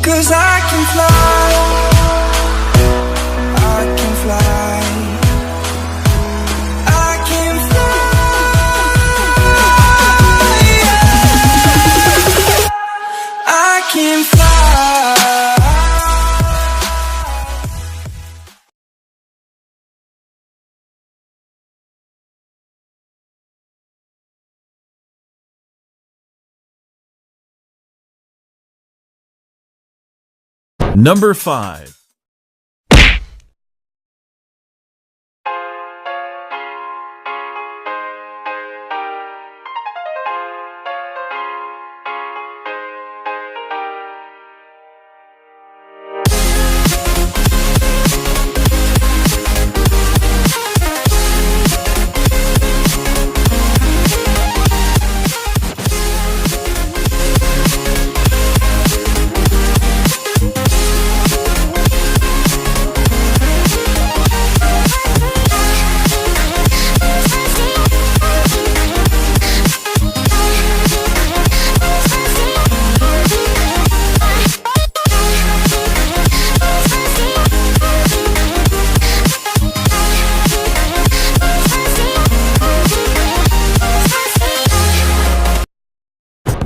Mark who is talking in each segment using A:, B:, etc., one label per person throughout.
A: 'Cause I can fly, I can fly, I can fly, yeah. I can fly.
B: Number 5.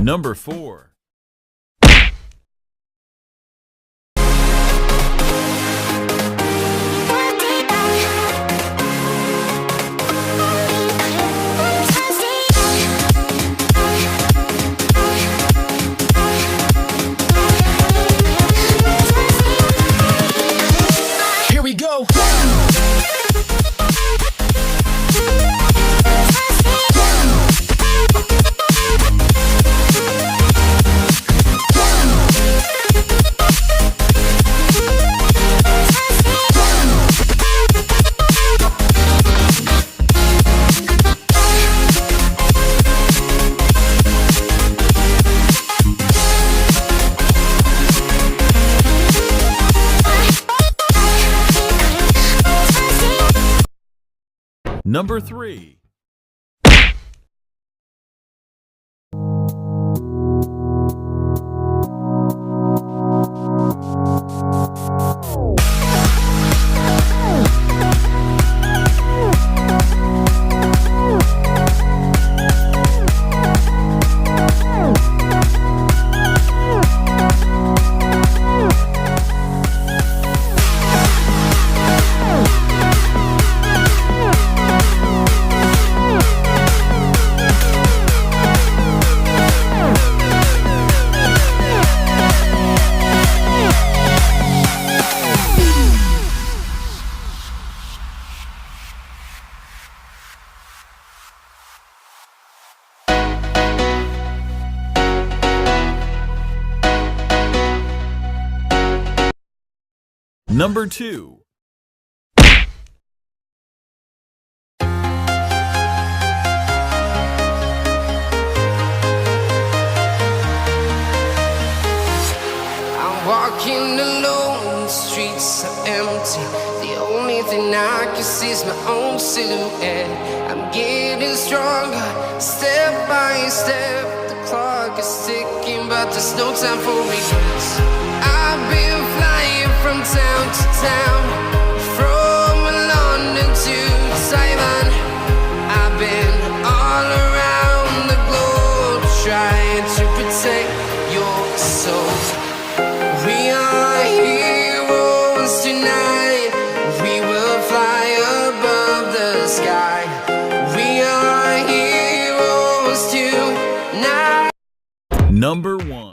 B: Number 4.
C: Here we go.
B: Number 3. Number 2.
D: I'm walking alone, the streets are empty. The only thing I can see is my own silhouette. I'm getting stronger, step by step. The clock is ticking, but there's no time for regrets. I've been flying from town to town, from London to Taiwan. I've been all around the globe, trying to protect your soul. We are heroes tonight. We will fly above the sky. We are heroes tonight.
B: Number 1.